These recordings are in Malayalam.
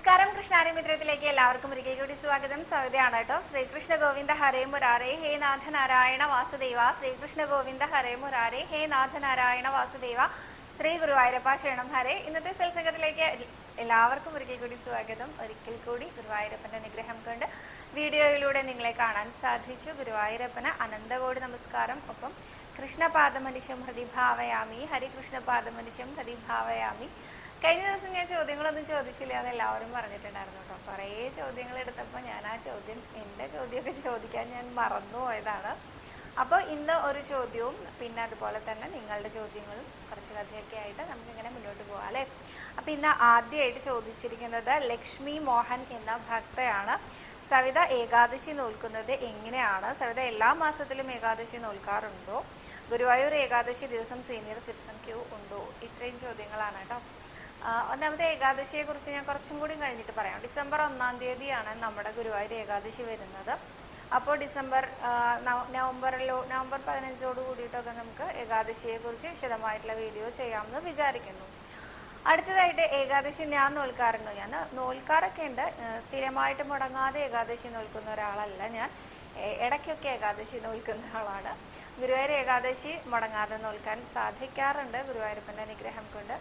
നമസ്കാരം. കൃഷ്ണാരി മിത്രത്തിലേക്ക് എല്ലാവർക്കും ഒരിക്കൽ കൂടി സ്വാഗതം. സവിതയാണ് കേട്ടോ. ശ്രീകൃഷ്ണ ഗോവിന്ദ ഹരേ മുരാരേ ഹേ നാഥ നാരായണ വാസുദേവ. ശ്രീകൃഷ്ണ ഗോവിന്ദ ഹരേ മുരാരേ ഹേ നാഥ നാരായണ വാസുദേവ. ശ്രീ ഗുരുവായൂരപ്പ ശരണം ഹരേ. ഇന്നത്തെ സത്സംഗത്തിലേക്ക് എല്ലാവർക്കും ഒരിക്കൽ കൂടി സ്വാഗതം. ഒരിക്കൽ കൂടി ഗുരുവായൂരപ്പന്റെ അനുഗ്രഹം കൊണ്ട് വീഡിയോയിലൂടെ നിങ്ങളെ കാണാൻ സാധിച്ചു. ഗുരുവായൂരപ്പന് അനന്തകോടി നമസ്കാരം. ഒപ്പം കൃഷ്ണപാദമനിശം ഹൃദിഭാവയാമി, ഹരികൃഷ്ണപാദമനിശം ഹൃദിഭാവയാമി. കഴിഞ്ഞ ദിവസം ഞാൻ ചോദ്യങ്ങളൊന്നും ചോദിച്ചില്ല എന്ന് എല്ലാവരും പറഞ്ഞിട്ടുണ്ടായിരുന്നു കേട്ടോ. കുറേ ചോദ്യങ്ങൾ എടുത്തപ്പോൾ ഞാൻ എൻ്റെ ചോദ്യമൊക്കെ ചോദിക്കാൻ ഞാൻ മറന്നു പോയതാണ്. അപ്പോൾ ഇന്ന് ഒരു ചോദ്യവും പിന്നെ അതുപോലെ തന്നെ നിങ്ങളുടെ ചോദ്യങ്ങളും കുറച്ച് കഥയൊക്കെ ആയിട്ട് നമുക്കിങ്ങനെ മുന്നോട്ട് പോകാം അല്ലേ. അപ്പം ഇന്ന് ആദ്യമായിട്ട് ചോദിച്ചിരിക്കുന്നത് ലക്ഷ്മി മോഹൻ എന്ന ഭക്തയാണ്. സവിത ഏകാദശി നോൽക്കുന്നത് എങ്ങനെയാണ്? സവിത എല്ലാ മാസത്തിലും ഏകാദശി നോൽക്കാറുണ്ടോ? ഗുരുവായൂർ ഏകാദശി ദിവസം സീനിയർ സിറ്റിസൺ ക്യൂ ഉണ്ടോ? ഇത്രയും ചോദ്യങ്ങളാണ് കേട്ടോ. ഒന്നാമത്തെ ഏകാദശിയെ കുറിച്ച് ഞാൻ കുറച്ചും കൂടി കഴിഞ്ഞിട്ട് പറയാം. ഡിസംബർ 1-ാം തീയതിയാണ് നമ്മുടെ ഗുരുവായൂർ ഏകാദശി വരുന്നത്. അപ്പോൾ നവംബർ 15 കൂടിയിട്ടൊക്കെ നമുക്ക് ഏകാദശിയെ കുറിച്ച് വിശദമായിട്ടുള്ള വീഡിയോ ചെയ്യാമെന്ന് വിചാരിക്കുന്നു. അടുത്തതായിട്ട് ഏകാദശി ഞാൻ നോൽക്കാറുണ്ടോ? ഞാൻ നോൽക്കാറൊക്കെ ഉണ്ട്. സ്ഥിരമായിട്ട് മുടങ്ങാതെ ഏകാദശി നോൽക്കുന്ന ഒരാളല്ല ഞാൻ. ഇടയ്ക്കൊക്കെ ഏകാദശി നോൽക്കുന്ന ആളാണ്. ഗുരുവായൂർ ഏകാദശി മുടങ്ങാതെ നോൽക്കാൻ സാധിക്കാറുണ്ട് ഗുരുവായൂരപ്പൻ്റെ അനുഗ്രഹം കൊണ്ട്.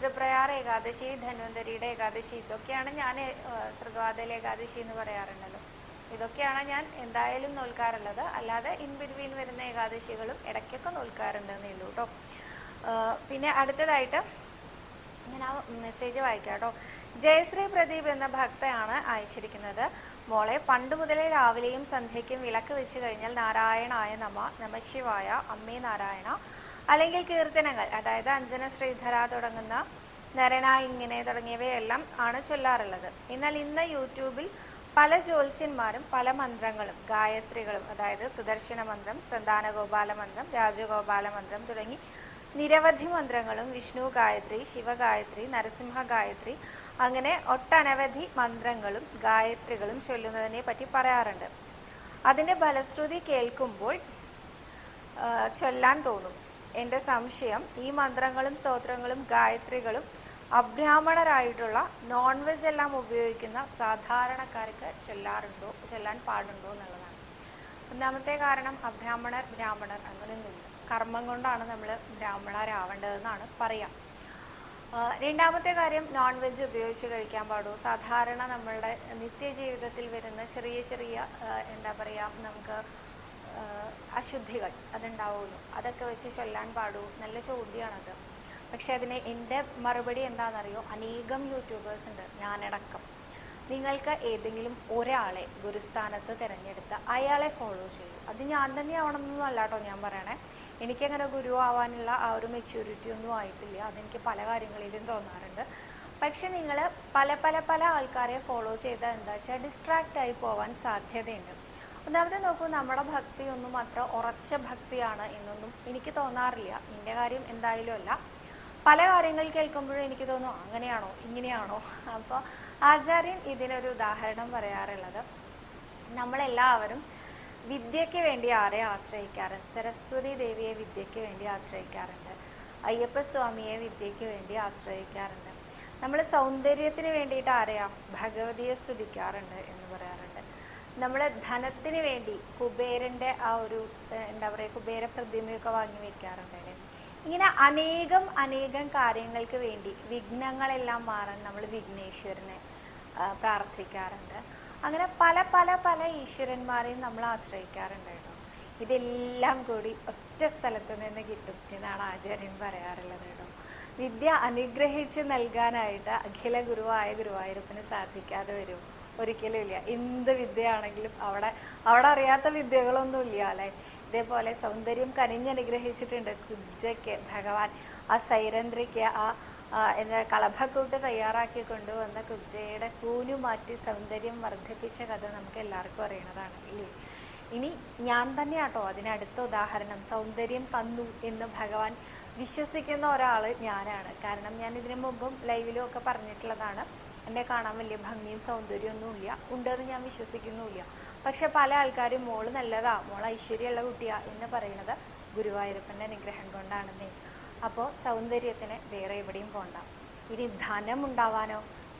തൃപ്രയാർ ഏകാദശി, ധന്വന്തരിയുടെ ഏകാദശി, ഇതൊക്കെയാണ് ഞാൻ സൃഗവാദൽ ഏകാദശി എന്ന് പറയാറുണ്ടല്ലോ. ഇതൊക്കെയാണ് ഞാൻ എന്തായാലും നോൽക്കാറുള്ളത്. അല്ലാതെ ഇൻ ബിറ്റ്വീൻ വരുന്ന ഏകാദശികളും ഇടയ്ക്കൊക്കെ നോൽക്കാറുണ്ടെന്നേ ഉള്ളൂ കേട്ടോ. പിന്നെ അടുത്തതായിട്ട് ഞാൻ ആ മെസ്സേജ് വായിക്കാം കേട്ടോ. ജയശ്രീ പ്രദീപ് എന്ന ഭക്തയാണ് അയച്ചിരിക്കുന്നത്. മോളെ, പണ്ട് മുതലേ രാവിലെയും സന്ധ്യയ്ക്കും വിളക്ക് വെച്ച് കഴിഞ്ഞാൽ നാരായണായ നമശിവായ, അമ്മേ നാരായണ, അല്ലെങ്കിൽ കീർത്തനങ്ങൾ, അതായത് അഞ്ജന ശ്രീധര തുടങ്ങുന്ന നരണ ഇങ്ങനെ തുടങ്ങിയവയെല്ലാം ആണ് ചൊല്ലാറുള്ളത്. എന്നാൽ ഇന്ന് യൂട്യൂബിൽ പല ജ്യോത്സ്യന്മാരും പല മന്ത്രങ്ങളും ഗായത്രികളും, അതായത് സുദർശന മന്ത്രം, സന്താനഗോപാല മന്ത്രം, രാജഗോപാല മന്ത്രം തുടങ്ങി നിരവധി മന്ത്രങ്ങളും വിഷ്ണു ഗായത്രി, ശിവഗായത്രി, നരസിംഹ ഗായത്രി, അങ്ങനെ ഒട്ടനവധി മന്ത്രങ്ങളും ഗായത്രികളും ചൊല്ലുന്നതിനെ പറ്റി പറയാറുണ്ട്. അതിൻ്റെ ഫലശ്രുതി കേൾക്കുമ്പോൾ ചൊല്ലാൻ തോന്നും. എൻ്റെ സംശയം, ഈ മന്ത്രങ്ങളും സ്തോത്രങ്ങളും ഗായത്രികളും അബ്രാഹ്മണരായിട്ടുള്ള നോൺ വെജ് എല്ലാം ഉപയോഗിക്കുന്ന സാധാരണക്കാർക്ക് ചൊല്ലാൻ പാടുണ്ടോ എന്നുള്ളതാണ്. ഒന്നാമത്തെ കാരണം, ബ്രാഹ്മണർ അങ്ങനെയൊന്നുമില്ല. കർമ്മം കൊണ്ടാണ് നമ്മൾ ബ്രാഹ്മണരാവേണ്ടതെന്നാണ് പറയാം. രണ്ടാമത്തെ കാര്യം, നോൺ വെജ് ഉപയോഗിച്ച് കഴിക്കാൻ പാടുമോ? സാധാരണ നമ്മളുടെ നിത്യജീവിതത്തിൽ വരുന്ന ചെറിയ ചെറിയ എന്താ പറയുക, നമുക്ക് അശുദ്ധികൾ അതുണ്ടാവുമല്ലോ, അതൊക്കെ വെച്ച് ചൊല്ലാൻ പാടുമോ? നല്ല ചോദ്യമാണത്. പക്ഷെ അതിന് എൻ്റെ മറുപടി എന്താണെന്നറിയോ? അനേകം യൂട്യൂബേഴ്സ് ഉണ്ട്, ഞാനടക്കം. നിങ്ങൾക്ക് ഏതെങ്കിലും ഒരാളെ ഗുരുസ്ഥാനത്ത് തിരഞ്ഞെടുത്ത് അയാളെ ഫോളോ ചെയ്യൂ. അത് ഞാൻ തന്നെ ആവണമെന്നൊന്നും അല്ല കേട്ടോ ഞാൻ പറയണേ. എനിക്കങ്ങനെ ഗുരു ആവാനുള്ള ആ ഒരു മെച്യൂരിറ്റി ഒന്നും ആയിട്ടില്ല. അതെനിക്ക് പല കാര്യങ്ങളിലും തോന്നാറുണ്ട്. പക്ഷെ നിങ്ങൾ പല ആൾക്കാരെ ഫോളോ ചെയ്താൽ എന്താ വെച്ചാൽ ഡിസ്ട്രാക്റ്റ് ആയി പോവാൻ സാധ്യതയുണ്ട്. ഒന്നാമത് നോക്കൂ, നമ്മുടെ ഭക്തി ഒന്നും അത്ര ഉറച്ച ഭക്തിയാണ് എന്നൊന്നും എനിക്ക് തോന്നാറില്ല. എൻ്റെ കാര്യം എന്തായാലും അല്ല. പല കാര്യങ്ങൾ കേൾക്കുമ്പോഴും എനിക്ക് തോന്നും, അങ്ങനെയാണോ ഇങ്ങനെയാണോ. അപ്പോൾ ആചാര്യൻ ഇതിനൊരു ഉദാഹരണം പറയാറുള്ളത്, നമ്മളെല്ലാവരും വിദ്യയ്ക്ക് വേണ്ടി ആരെ ആശ്രയിക്കാറുണ്ട്? സരസ്വതി ദേവിയെ വിദ്യയ്ക്ക് വേണ്ടി ആശ്രയിക്കാറുണ്ട്. അയ്യപ്പസ്വാമിയെ വിദ്യയ്ക്ക് വേണ്ടി ആശ്രയിക്കാറുണ്ട്. നമ്മൾ സൗന്ദര്യത്തിന് വേണ്ടിയിട്ട് ആരെയാ? ഭഗവതിയെ സ്തുതിക്കാറുണ്ട് എന്ന് പറയാറുണ്ട്. നമ്മൾ ധനത്തിന് വേണ്ടി കുബേരൻ്റെ ആ ഒരു എന്താ പറയുക, കുബേര പ്രതിമയൊക്കെ വാങ്ങി വയ്ക്കാറുണ്ട്. ഇങ്ങനെ അനേകം കാര്യങ്ങൾക്ക് വേണ്ടി വിഘ്നങ്ങളെല്ലാം മാറാൻ നമ്മൾ വിഘ്നേശ്വരനെ പ്രാർത്ഥിക്കാറുണ്ട്. അങ്ങനെ പല ഈശ്വരന്മാരെയും നമ്മൾ ആശ്രയിക്കാറുണ്ട് കേട്ടോ. ഇതെല്ലാം കൂടി ഒറ്റ സ്ഥലത്ത് നിന്ന് കിട്ടും എന്നാണ് ആചാര്യൻ പറയാറുള്ളത് കേട്ടോ. വിദ്യ അനുഗ്രഹിച്ച് നൽകാനായിട്ട് അഖില ഗുരുവായ ഗുരുവായൂരപ്പന് സാധിക്കാതെ വരും? ഒരിക്കലും ഇല്ല. എന്ത് വിദ്യയാണെങ്കിലും അവിടെ അറിയാത്ത വിദ്യകളൊന്നും ഇല്ല അല്ലേ. ഇതേപോലെ സൗന്ദര്യം കനിഞ്ഞനുഗ്രഹിച്ചിട്ടുണ്ട് കുബ്ജയ്ക്ക് ഭഗവാൻ. ആ സൈരന്ധ്രിക്ക് എന്താ കളഭക്കൂട്ട് തയ്യാറാക്കി കൊണ്ടുവന്ന കുബ്ജയുടെ കൂനു മാറ്റി സൗന്ദര്യം വർദ്ധിപ്പിച്ച കഥ നമുക്ക് എല്ലാവർക്കും അറിയണതാണ് ഇല്ലേ. ഇനി ഞാൻ തന്നെയാട്ടോ അതിനടുത്ത ഉദാഹരണം. സൗന്ദര്യം തന്നു എന്ന് ഭഗവാൻ വിശ്വസിക്കുന്ന ഒരാൾ ഞാനാണ്. കാരണം ഞാൻ ഇതിനു മുമ്പും ലൈവിലും ഒക്കെ പറഞ്ഞിട്ടുള്ളതാണ്, എന്നെ കാണാൻ വലിയ ഭംഗിയും സൗന്ദര്യമൊന്നുമില്ല, ഉണ്ടെന്ന് ഞാൻ വിശ്വസിക്കുന്നുമില്ല. പക്ഷെ പല ആൾക്കാരും മോള് നല്ലതാ, മോൾ ഐശ്വര്യമുള്ള കുട്ടിയാ എന്ന് പറയുന്നത് ഗുരുവായൂരപ്പൻ്റെ അനുഗ്രഹം കൊണ്ടാണെന്നേ. അപ്പോൾ സൗന്ദര്യത്തിന് വേറെ എവിടെയും പോണ്ട. ഇനി ധനം ഉണ്ടാവാനോ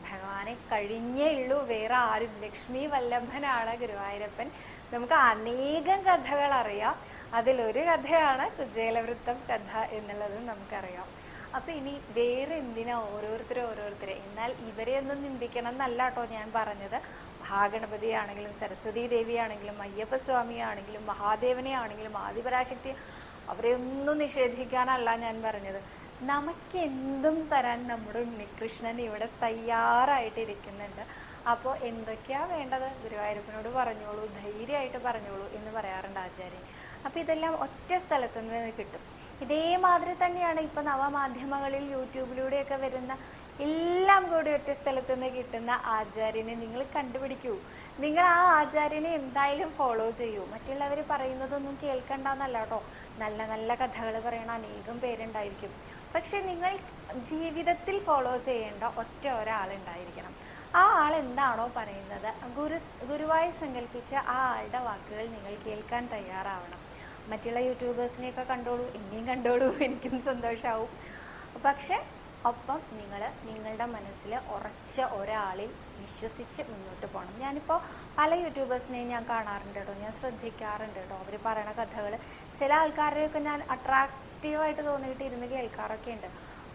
ഭഗവാനെ കഴിഞ്ഞേ ഉള്ളൂ, വേറെ ആരും. ലക്ഷ്മി വല്ലഭനാണ് ഗുരുവായൂരപ്പൻ. നമുക്ക് അനേകം കഥകൾ അറിയാം. അതിലൊരു കഥയാണ് കുചേലവൃത്തം കഥ എന്നുള്ളത് നമുക്കറിയാം. അപ്പൊ ഇനി വേറെ എന്തിനാ ഓരോരുത്തരെ, എന്നാൽ ഇവരെയൊന്നും നിന്ദിക്കണം എന്നല്ല കേട്ടോ ഞാൻ പറഞ്ഞത്. മഹാഗണപതി ആണെങ്കിലും സരസ്വതി ദേവി ആണെങ്കിലും അയ്യപ്പസ്വാമി ആണെങ്കിലും മഹാദേവനെ ആണെങ്കിലും ആദിപരാശക്തി, അവരെയൊന്നും നിഷേധിക്കാനല്ല ഞാൻ പറഞ്ഞത്. നമുക്ക് എന്തും തരാൻ നമ്മുടെ ഉണ്ണികൃഷ്ണൻ ഇവിടെ തയ്യാറായിട്ടിരിക്കുന്നുണ്ട്. അപ്പോൾ എന്തൊക്കെയാ വേണ്ടത് ഗുരുവായൂരപ്പനോട് പറഞ്ഞോളൂ, ധൈര്യമായിട്ട് പറഞ്ഞോളൂ എന്ന് പറയാറുണ്ട് ആചാര്യൻ. അപ്പം ഇതെല്ലാം ഒറ്റ സ്ഥലത്തു നിന്ന് കിട്ടും. ഇതേമാതിരി തന്നെയാണ് ഇപ്പം നവമാധ്യമങ്ങളിൽ യൂട്യൂബിലൂടെയൊക്കെ വരുന്ന എല്ലാം കൂടി ഒറ്റ സ്ഥലത്തു നിന്ന് കിട്ടുന്ന ആചാര്യനെ നിങ്ങൾ കണ്ടുപിടിക്കൂ. നിങ്ങൾ ആ ആചാര്യനെ എന്തായാലും ഫോളോ ചെയ്യൂ. മറ്റുള്ളവർ പറയുന്നതൊന്നും കേൾക്കണ്ടെന്നല്ല കേട്ടോ. നല്ല നല്ല കഥകൾ പറയണ അനേകം പേരുണ്ടായിരിക്കും. പക്ഷെ നിങ്ങൾ ജീവിതത്തിൽ ഫോളോ ചെയ്യേണ്ട ഒറ്റ ഒരാളുണ്ടായിരിക്കണം. ആ ആൾ എന്താണോ പറയുന്നത്, ഗുരുവായി സങ്കല്പിച്ച ആ ആളുടെ വാക്കുകൾ നിങ്ങൾ കേൾക്കാൻ തയ്യാറാവണം. മറ്റുള്ള യൂട്യൂബേഴ്സിനെയൊക്കെ കണ്ടോളൂ, എന്നെയും കണ്ടോളൂ, എനിക്കും സന്തോഷമാവും. പക്ഷെ ഒപ്പം നിങ്ങളുടെ മനസ്സിൽ ഉറച്ച ഒരാളിൽ വിശ്വസിച്ച് മുന്നോട്ട് പോകണം. ഞാനിപ്പോൾ പല യൂട്യൂബേഴ്സിനെയും ഞാൻ കാണാറുണ്ട് കേട്ടോ, ഞാൻ ശ്രദ്ധിക്കാറുണ്ട് കേട്ടോ. അവർ പറയണ കഥകൾ ചില ആൾക്കാരെയൊക്കെ ഞാൻ അട്രാക്റ്റീവായിട്ട് തോന്നിയിട്ട് ഇരുന്ന് കേൾക്കാറൊക്കെ ഉണ്ട്.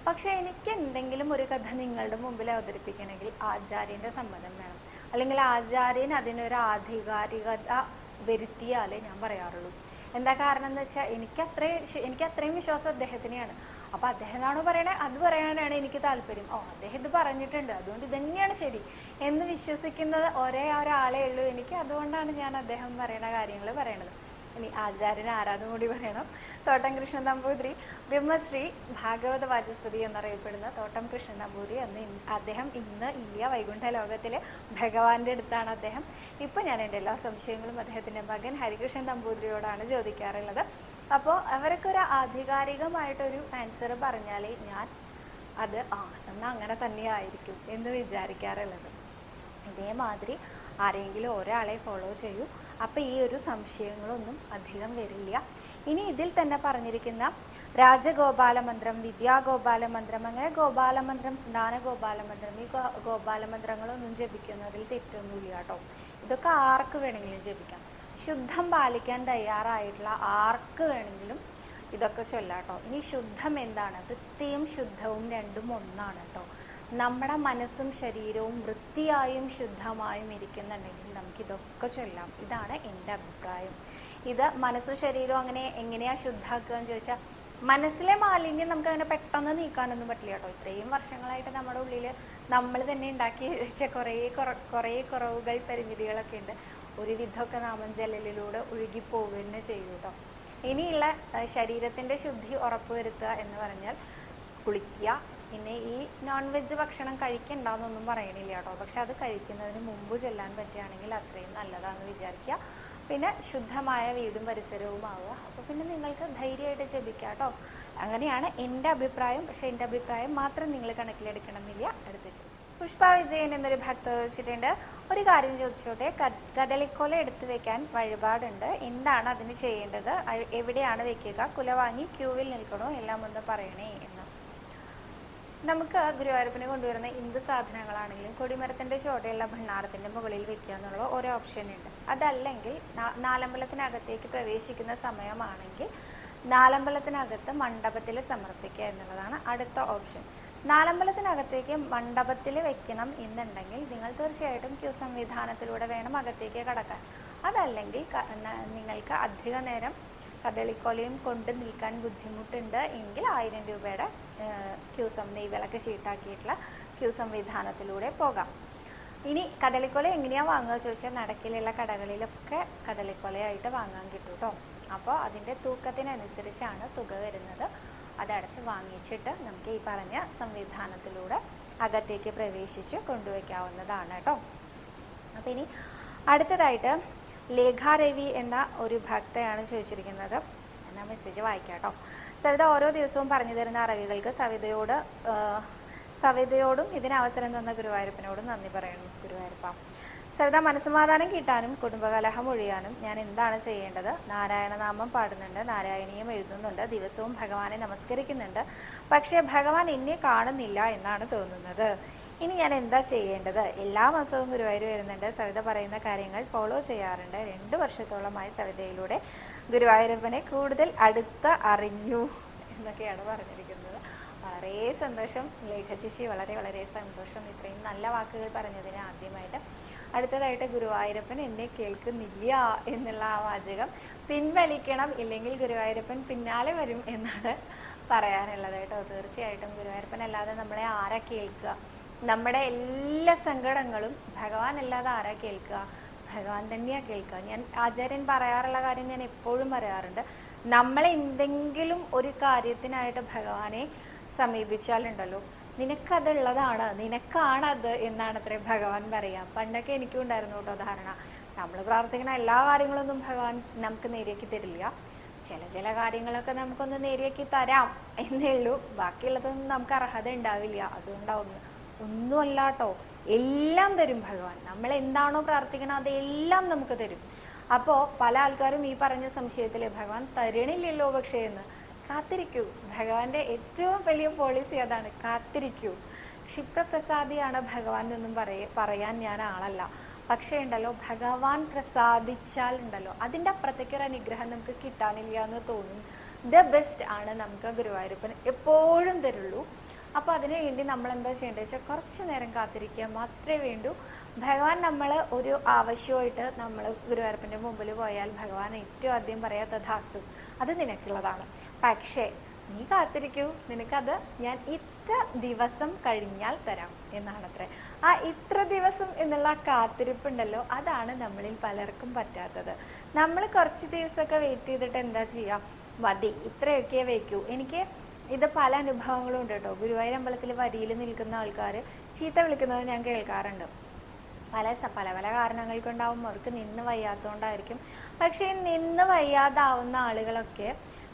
പക്ഷെ എനിക്ക് എന്തെങ്കിലും ഒരു കഥ നിങ്ങളുടെ മുമ്പിൽ അവതരിപ്പിക്കണമെങ്കിൽ ആചാര്യൻ്റെ സമ്മതം വേണം, അല്ലെങ്കിൽ ആചാര്യൻ അതിനൊരു ആധികാരികത വരുത്തിയാലേ ഞാൻ പറയാറുള്ളൂ. എന്താ കാരണം എന്ന് വെച്ചാൽ എനിക്ക് അത്രയും വിശ്വാസം അദ്ദേഹത്തിനെയാണ്. അപ്പോൾ അദ്ദേഹമാണോ പറയണേ അത് പറയാനാണ് എനിക്ക് താല്പര്യം. അദ്ദേഹം ഇത് പറഞ്ഞിട്ടുണ്ട്, അതുകൊണ്ട് ഇതന്നെയാണ് ശരി എന്ന് വിശ്വസിക്കുന്നത് ഒരേ ഒരാളേ ഉള്ളൂ എനിക്ക്. അതുകൊണ്ടാണ് ഞാൻ അദ്ദേഹം പറയുന്ന കാര്യങ്ങൾ പറയണത്. ഇനി ആചാര്യൻ ആരാധന കൂടി പറയണം. തോട്ടം കൃഷ്ണൻ നമ്പൂതിരി, ബ്രഹ്മശ്രീ ഭാഗവത വാചസ്പതി എന്നറിയപ്പെടുന്ന തോട്ടം കൃഷ്ണൻ നമ്പൂതിരി അദ്ദേഹം ഇന്ന് ഇല്ല, വൈകുണ്ഠ ലോകത്തിലെ ഭഗവാന്റെ അടുത്താണ് അദ്ദേഹം. ഇപ്പം ഞാൻ എൻ്റെ എല്ലാ സംശയങ്ങളും അദ്ദേഹത്തിൻ്റെ മകൻ ഹരികൃഷ്ണൻ നമ്പൂതിരിയോടാണ് ചോദിക്കാറുള്ളത്. അപ്പോൾ അവർക്കൊരു ആധികാരികമായിട്ടൊരു ആൻസർ പറഞ്ഞാലേ ഞാൻ അത് എന്നാൽ അങ്ങനെ തന്നെയായിരിക്കും എന്ന് വിചാരിക്കാറുള്ളത്. ഇതേമാതിരി ആരെങ്കിലും ഒരാളെ ഫോളോ ചെയ്യൂ. അപ്പം ഈ ഒരു സംശയങ്ങളൊന്നും അധികം വരില്ല. ഇനി ഇതിൽ തന്നെ പറഞ്ഞിരിക്കുന്ന രാജഗോപാലമന്ത്രം, വിദ്യാഗോപാലമന്ത്രം, അങ്ങനെ ഗോപാലമന്ത്രം, സ്നാനഗോപാലമന്ത്രം, ഈ ഗോപാലമന്ത്രങ്ങളൊന്നും ജപിക്കുന്നതിൽ തെറ്റൊന്നുമില്ല കേട്ടോ. ഇതൊക്കെ ആർക്ക് വേണമെങ്കിലും ജപിക്കാം. ശുദ്ധം പാലിക്കാൻ തയ്യാറായിട്ടുള്ള ആർക്ക് വേണമെങ്കിലും ഇതൊക്കെ ചൊല്ലാട്ടോ. ഇനി ശുദ്ധം എന്താണ്? വൃത്തിയും ശുദ്ധവും രണ്ടും ഒന്നാണ് കേട്ടോ. നമ്മുടെ മനസ്സും ശരീരവും വൃത്തിയായും ശുദ്ധമായും ഇരിക്കുന്നുണ്ടെങ്കിൽ നമുക്കിതൊക്കെ ചൊല്ലാം. ഇതാണ് എൻ്റെ അഭിപ്രായം. ഇത് മനസ്സും ശരീരവും അങ്ങനെ എങ്ങനെയാ ശുദ്ധാക്കുക എന്ന് ചോദിച്ചാൽ, മനസ്സിലെ മാലിന്യം നമുക്ക് അങ്ങനെ പെട്ടെന്ന് നീക്കാനൊന്നും പറ്റില്ല കേട്ടോ. ഇത്രയും വർഷങ്ങളായിട്ട് നമ്മുടെ ഉള്ളിൽ നമ്മൾ തന്നെ ഉണ്ടാക്കി വെച്ച കുറേ കുറവുകൾ, പരിമിതികളൊക്കെ ഉണ്ട്. ഒരു വിധമൊക്കെ നാമജലിലൂടെ ഒഴുകിപ്പോവുക തന്നെ ചെയ്യും കേട്ടോ. ഇനിയുള്ള ശരീരത്തിൻ്റെ ശുദ്ധി ഉറപ്പുവരുത്തുക എന്ന് പറഞ്ഞാൽ കുളിക്കുക. പിന്നെ ഈ നോൺ വെജ് ഭക്ഷണം കഴിക്കണ്ടെന്നൊന്നും പറയണില്ല കേട്ടോ. പക്ഷെ അത് കഴിക്കുന്നതിന് മുമ്പ് ചൊല്ലാൻ പറ്റുകയാണെങ്കിൽ അത്രയും നല്ലതാണെന്ന് വിചാരിക്കുക. പിന്നെ ശുദ്ധമായ വീടും പരിസരവും ആവുക. അപ്പോൾ പിന്നെ നിങ്ങൾക്ക് ധൈര്യമായിട്ട് ജപിക്കാം കേട്ടോ. അങ്ങനെയാണ് എൻ്റെ അഭിപ്രായം. പക്ഷേ എൻ്റെ അഭിപ്രായം മാത്രം നിങ്ങൾ കണക്കിലെടുക്കണമെന്നില്ല. അടുത്ത ചോദ്യം, പുഷ്പ വിജയൻ എന്നൊരു ഭക്ത ചോദിച്ചിട്ടുണ്ട്. ഒരു കാര്യം ചോദിച്ചോട്ടെ, കദളിക്കൊല എടുത്തു വെക്കാൻ വഴിപാടുണ്ട്, എന്താണ് അതിന് ചെയ്യേണ്ടത്? എവിടെയാണ് വെക്കുക? കുല വാങ്ങി ക്യൂവിൽ നിൽക്കണോ? എല്ലാം ഒന്ന് പറയണേ എന്ന്. നമുക്ക് ഗുരുവായൂരപ്പന് കൊണ്ടുവരുന്ന എന്ത് സാധനങ്ങളാണെങ്കിലും കൊടിമരത്തിൻ്റെ ചോടയുള്ള ഭണ്ണാരത്തിൻ്റെ മുകളിൽ വെക്കുക എന്നുള്ള ഒരു ഓപ്ഷൻ ഉണ്ട്. അതല്ലെങ്കിൽ നാലമ്പലത്തിനകത്തേക്ക് പ്രവേശിക്കുന്ന സമയമാണെങ്കിൽ നാലമ്പലത്തിനകത്ത് മണ്ഡപത്തിൽ സമർപ്പിക്കുക എന്നുള്ളതാണ് അടുത്ത ഓപ്ഷൻ. നാലമ്പലത്തിനകത്തേക്ക് മണ്ഡപത്തിൽ വെക്കണം എന്നുണ്ടെങ്കിൽ നിങ്ങൾ തീർച്ചയായിട്ടും ക്യൂ സംവിധാനത്തിലൂടെ വേണം അകത്തേക്ക് കടക്കാൻ. അതല്ലെങ്കിൽ നിങ്ങൾക്ക് അധിക നേരം കദളിക്കൊലയും കൊണ്ട് നിൽക്കാൻ ബുദ്ധിമുട്ടുണ്ട് എങ്കിൽ 1000 രൂപയുടെ നെയ്വിളക്ക് ഷീട്ടാക്കിയിട്ടുള്ള ക്യൂ സംവിധാനത്തിലൂടെ പോകാം. ഇനി കദളിക്കൊല എങ്ങനെയാണ് വാങ്ങുക ചോദിച്ചാൽ, നടക്കിലുള്ള കടകളിലൊക്കെ കദളിക്കൊലയായിട്ട് വാങ്ങാൻ കിട്ടും കേട്ടോ. അപ്പോൾ അതിൻ്റെ തൂക്കത്തിനനുസരിച്ചാണ് തുക വരുന്നത്. അതടച്ച് വാങ്ങിച്ചിട്ട് നമുക്ക് ഈ പറഞ്ഞ സംവിധാനത്തിലൂടെ അകത്തേക്ക് പ്രവേശിച്ച് കൊണ്ടുവയ്ക്കാവുന്നതാണ് കേട്ടോ. അപ്പോൾ ഇനി അടുത്തതായിട്ട് ലേഖാരവി എന്ന ഒരു ഭക്തയാണ് ചോദിച്ചിരിക്കുന്നത്. എന്നാൽ മെസ്സേജ് വായിക്കാം കേട്ടോ. സവിത ഓരോ ദിവസവും പറഞ്ഞു തരുന്ന അറിവുകൾക്ക് സവിതയോടും ഇതിന് അവസരം തന്ന ഗുരുവായൂരപ്പനോടും നന്ദി പറയുന്നു. ഗുരുവായൂരപ്പ, സവിത മനസ്സമാധാനം കിട്ടാനും കുടുംബകലഹം ഒഴിയാനും ഞാൻ എന്താണ് ചെയ്യേണ്ടത്? നാരായണനാമം പാടുന്നുണ്ട്, നാരായണീയം എഴുതുന്നുണ്ട്, ദിവസവും ഭഗവാനെ നമസ്കരിക്കുന്നുണ്ട്. പക്ഷേ ഭഗവാൻ എന്നെ കാണുന്നില്ല എന്നാണ് തോന്നുന്നത്. ഇനി ഞാൻ എന്താ ചെയ്യേണ്ടത്? എല്ലാ മാസവും ഗുരുവായൂർ വരുന്നുണ്ട്, സവിത പറയുന്ന കാര്യങ്ങൾ ഫോളോ ചെയ്യാറുണ്ട്. 2 വർഷത്തോളമായി സവിതയിലൂടെ ഗുരുവായൂരപ്പനെ കൂടുതൽ അടുത്ത് അറിഞ്ഞു എന്നൊക്കെയാണ് പറഞ്ഞിരിക്കുന്നത്. വളരെ സന്തോഷം ലേഖ ചേച്ചി, വളരെ വളരെ സന്തോഷം ഇത്രയും നല്ല വാക്കുകൾ പറഞ്ഞതിന് ആദ്യമായിട്ട്. അടുത്തതായിട്ട് ഗുരുവായൂരപ്പൻ എന്നെ കേൾക്കുന്നില്ല എന്നുള്ള ആ വാചകം പിൻവലിക്കണം, ഇല്ലെങ്കിൽ ഗുരുവായൂരപ്പൻ പിന്നാലെ വരും എന്നാണ് പറയാനുള്ളത് കേട്ടോ. തീർച്ചയായിട്ടും ഗുരുവായൂരപ്പൻ അല്ലാതെ നമ്മളെ ആരാ കേൾക്കുക? നമ്മുടെ എല്ലാ സങ്കടങ്ങളും ഭഗവാൻ അല്ലാതെ ആരാ കേൾക്കുക? ഭഗവാൻ തന്നെയാണ് കേൾക്കുക. ഞാൻ ആചാര്യൻ പറയാറുള്ള കാര്യം ഞാൻ എപ്പോഴും പറയാറുണ്ട്, നമ്മളെ എന്തെങ്കിലും ഒരു കാര്യത്തിനായിട്ട് ഭഗവാനെ സമീപിച്ചാലുണ്ടല്ലോ, നിനക്കതുള്ളതാണ്, നിനക്കാണത് എന്നാണ് അത്രേ ഭഗവാൻ പറയാം. പണ്ടൊക്കെ എനിക്കും ഉണ്ടായിരുന്നു കേട്ടോ ധാരണ, നമ്മൾ പ്രാർത്ഥിക്കുന്ന എല്ലാ കാര്യങ്ങളൊന്നും ഭഗവാൻ നമുക്ക് നേരെയാക്കി തരില്ല, ചില കാര്യങ്ങളൊക്കെ നമുക്കൊന്ന് നേരെയാക്കി തരാം എന്നേ ഉള്ളൂ, ബാക്കിയുള്ളതൊന്നും നമുക്ക് അർഹത ഉണ്ടാവില്ല. അതുകൊണ്ടാവുന്നു ഒന്നുമല്ല കേട്ടോ, എല്ലാം തരും ഭഗവാൻ. നമ്മൾ എന്താണോ പ്രാർത്ഥിക്കണം അതെല്ലാം നമുക്ക് തരും. അപ്പോൾ പല ആൾക്കാരും ഈ പറഞ്ഞ സംശയത്തിൽ ഭഗവാൻ തരണില്ലല്ലോ പക്ഷേ എന്ന്, കാത്തിരിക്കൂ. ഭഗവാന്റെ ഏറ്റവും വലിയ പോളിസി അതാണ്, കാത്തിരിക്കൂ. ക്ഷിപ്രപ്രസാദിയാണ് ഭഗവാൻ എന്നൊന്നും പറയാൻ ഞാൻ ആളല്ല. പക്ഷേ ഉണ്ടല്ലോ, ഭഗവാൻ പ്രസാദിച്ചാൽ ഉണ്ടല്ലോ അതിൻ്റെ അപ്പുറത്തേക്ക് ഒരു അനുഗ്രഹം നമുക്ക് കിട്ടാനില്ല എന്ന് തോന്നും. ദ ബെസ്റ്റ് ആണ് നമുക്ക് ഗുരുവായൂരപ്പൻ എപ്പോഴും തരുള്ളൂ. അപ്പോൾ അതിനു വേണ്ടി നമ്മൾ എന്താ ചെയ്യേണ്ടത് വെച്ചാൽ കുറച്ച് നേരം കാത്തിരിക്കുക മാത്രമേ വേണ്ടൂ. ഭഗവാൻ നമ്മൾ ഒരു ആവശ്യമായിട്ട് നമ്മൾ ഗുരുവായൂരപ്പൻ്റെ മുമ്പിൽ പോയാൽ ഭഗവാൻ ഏറ്റവും ആദ്യം പറയാ തഥാസ്തു, അത് നിനക്കുള്ളതാണ്, പക്ഷേ നീ കാത്തിരിക്കൂ, നിനക്കത് ഞാൻ ഇത്ര ദിവസം കഴിഞ്ഞാൽ തരാം എന്നാണത്രേ. ആ ഇത്ര ദിവസം എന്നുള്ള കാത്തിരിപ്പുണ്ടല്ലോ, അതാണ് നമ്മളിൽ പലർക്കും പറ്റാത്തത്. നമ്മൾ കുറച്ച് ദിവസമൊക്കെ വെയിറ്റ് ചെയ്തിട്ട് എന്താ ചെയ്യുക, മതി ഇത്രയൊക്കെ വയ്ക്കൂ. എനിക്ക് ഇത് പല അനുഭവങ്ങളും ഉണ്ട് കേട്ടോ. ഗുരുവായൂർ അമ്പലത്തിൽ വരിയിൽ നിൽക്കുന്ന ആൾക്കാർ ചീത്ത വിളിക്കുന്നത് ഞാൻ കേൾക്കാറുണ്ട്. പല പല കാരണങ്ങൾ കൊണ്ടാവും, അവർക്ക് നിന്ന് വയ്യാത്തതുകൊണ്ടായിരിക്കും. പക്ഷേ നിന്ന് വയ്യാതാവുന്ന ആളുകളൊക്കെ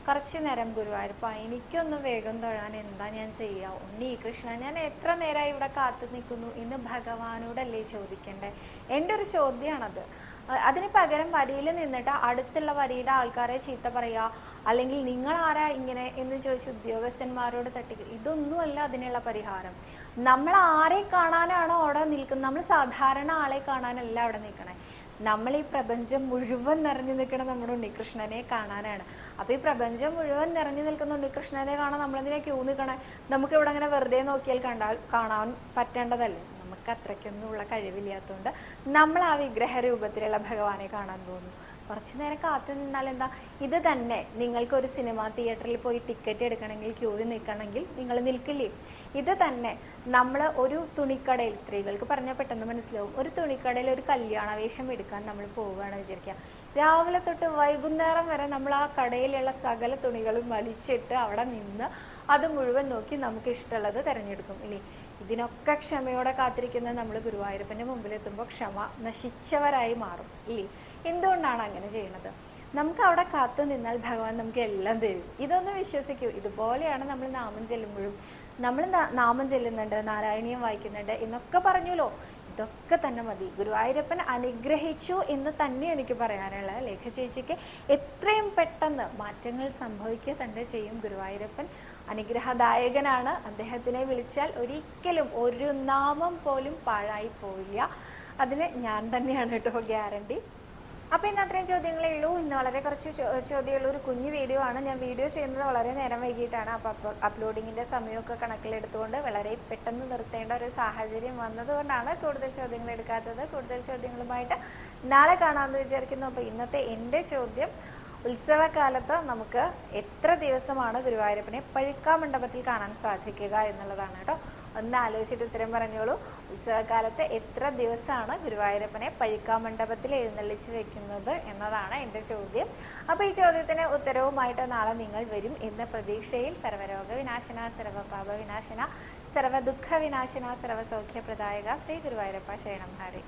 കുറച്ച് നേരം ഗുരുവായൂരപ്പ എനിക്കൊന്ന് വേഗം തൊഴാൻ എന്താ ഞാൻ ചെയ്യുക, ഉണ്ണി കൃഷ്ണ ഞാൻ എത്ര നേരമായി ഇവിടെ കാത്തു നിൽക്കുന്നു എന്ന് ഭഗവാനോടല്ലേ ചോദിക്കണ്ടേ? എൻ്റെ ഒരു ചോദ്യമാണത്. അതിന് പകരം വരിയിൽ നിന്നിട്ട് അടുത്തുള്ള വരിയുടെ ആൾക്കാരെ ചീത്ത പറയുക, അല്ലെങ്കിൽ നിങ്ങൾ ആരാ ഇങ്ങനെ എന്ന് ചോദിച്ച് ഉദ്യോഗസ്ഥന്മാരോട് തട്ടിക്കുക, ഇതൊന്നുമല്ല അതിനുള്ള പരിഹാരം. നമ്മൾ ആരെ കാണാനാണോ അവിടെ നിൽക്കുന്നത്, നമ്മൾ സാധാരണ ആളെ കാണാനല്ല അവിടെ നിൽക്കണേ, നമ്മൾ ഈ പ്രപഞ്ചം മുഴുവൻ നിറഞ്ഞു നിൽക്കണം നമ്മുടെ ഉണ്ണികൃഷ്ണനെ കാണാനാണ്. അപ്പോൾ ഈ പ്രപഞ്ചം മുഴുവൻ നിറഞ്ഞു നിൽക്കുന്ന ഉണ്ണികൃഷ്ണനെ കാണാൻ നമ്മളെന്തിനാ ക്യൂ നിൽക്കണേ? നമുക്ക് ഇവിടെ അങ്ങനെ വെറുതെ നോക്കിയാൽ കാണാൻ പറ്റേണ്ടതല്ലേ? നമുക്ക് അത്രയ്ക്കൊന്നും ഉള്ള കഴിവില്ലാത്തതുകൊണ്ട് നമ്മൾ ആ വിഗ്രഹ രൂപത്തിലുള്ള ഭഗവാനെ കാണാൻ പോകുന്നു. കുറച്ചു നേരം കാത്തു നിന്നാൽ എന്താ? ഇത് തന്നെ നിങ്ങൾക്കൊരു സിനിമ തിയേറ്ററിൽ പോയി ടിക്കറ്റ് എടുക്കണമെങ്കിൽ ക്യൂവിൽ നിൽക്കണമെങ്കിൽ നിങ്ങൾ നിൽക്കില്ലേ? ഇത് തന്നെ നമ്മൾ ഒരു തുണിക്കടയിൽ, സ്ത്രീകൾക്ക് പറഞ്ഞാൽ പെട്ടെന്ന് മനസ്സിലാവും, ഒരു തുണിക്കടയിൽ ഒരു കല്യാണ വേഷം എടുക്കാൻ നമ്മൾ പോവുകയാണ് വിചാരിക്കുക. രാവിലെ തൊട്ട് വൈകുന്നേരം വരെ നമ്മൾ ആ കടയിലുള്ള സകല തുണികളും വലിച്ചിട്ട് അവിടെ നിന്ന് അത് മുഴുവൻ നോക്കി നമുക്ക് ഇഷ്ടമുള്ളത് തിരഞ്ഞെടുക്കും ഇല്ലേ? ഇതിനൊക്കെ ക്ഷമയോടെ കാത്തിരിക്കുന്നത് നമ്മൾ ഗുരുവായൂരപ്പൻ്റെ മുമ്പിലെത്തുമ്പോൾ ക്ഷമ നശിച്ചവരായി മാറും ഇല്ലേ? എന്തുകൊണ്ടാണ് അങ്ങനെ ചെയ്യുന്നത്? നമുക്ക് അവിടെ കാത്തു നിന്നാൽ ഭഗവാൻ നമുക്ക് എല്ലാം തരും. ഇതൊന്ന് വിശ്വസിക്കൂ. ഇതുപോലെയാണ് നമ്മൾ നാമം ചെല്ലുമ്പോഴും, നമ്മൾ നാമം ചെല്ലുന്നുണ്ട്, നാരായണീയം വായിക്കുന്നുണ്ട് എന്നൊക്കെ പറഞ്ഞല്ലോ, ഇതൊക്കെ തന്നെ മതി. ഗുരുവായൂരപ്പൻ അനുഗ്രഹിച്ചു എന്ന് തന്നെ എനിക്ക് പറയാനുള്ളത്. ലേഖ ചേച്ചിക്ക് എത്രയും പെട്ടെന്ന് മാറ്റങ്ങൾ സംഭവിക്കുക തന്നെ ചെയ്യും. ഗുരുവായൂരപ്പൻ അനുഗ്രഹദായകനാണ്. അദ്ദേഹത്തിനെ വിളിച്ചാൽ ഒരിക്കലും ഒരു നാമം പോലും പാഴായി പോവില്ല. അതിന് ഞാൻ തന്നെയാണ് കേട്ടോ ഗ്യാരണ്ടി. അപ്പോൾ ഇന്ന് അത്രയും ചോദ്യങ്ങളേ ഉള്ളൂ. ഇന്ന് വളരെ കുറച്ച് ചോദ്യമുള്ള ഒരു കുഞ്ഞു വീഡിയോ ആണ്. ഞാൻ വീഡിയോ ചെയ്യുന്നത് വളരെ നേരം വൈകിട്ടാണ്. അപ്പോൾ അപ്ലോഡിങ്ങിൻ്റെ സമയമൊക്കെ കണക്കിലെടുത്തുകൊണ്ട് വളരെ പെട്ടെന്ന് നിർത്തേണ്ട ഒരു സാഹചര്യം വന്നതുകൊണ്ടാണ് കൂടുതൽ ചോദ്യങ്ങൾ എടുക്കാത്തത്. കൂടുതൽ ചോദ്യങ്ങളുമായിട്ട് നാളെ കാണാമെന്ന് വിചാരിക്കുന്നു. അപ്പോൾ ഇന്നത്തെ എൻ്റെ ചോദ്യം, ഉത്സവകാലത്ത് നമുക്ക് എത്ര ദിവസമാണ് ഗുരുവായൂരപ്പനെ പഴുക്കാമണ്ഡപത്തിൽ കാണാൻ സാധിക്കുക എന്നുള്ളതാണ് കേട്ടോ. ഒന്ന് ആലോചിച്ചിട്ട് ഉത്തരം പറഞ്ഞോളൂ. ഉത്സവകാലത്ത് എത്ര ദിവസമാണ് ഗുരുവായൂരപ്പനെ പഴുക്കാമണ്ഡപത്തിൽ എഴുന്നള്ളിച്ച് വെക്കുന്നത് എന്നതാണ് എൻ്റെ ചോദ്യം. അപ്പോൾ ഈ ചോദ്യത്തിന് ഉത്തരവുമായിട്ട് നാളെ നിങ്ങൾ വരും എന്ന പ്രതീക്ഷയിൽ സർവ്വരോഗ വിനാശന, സർവ്വപാപ വിനാശന, സർവ്വദുഃഖ വിനാശന, സർവ്വസൗഖ്യപ്രദായക ശ്രീ ഗുരുവായൂരപ്പ ശരണം ഹരി.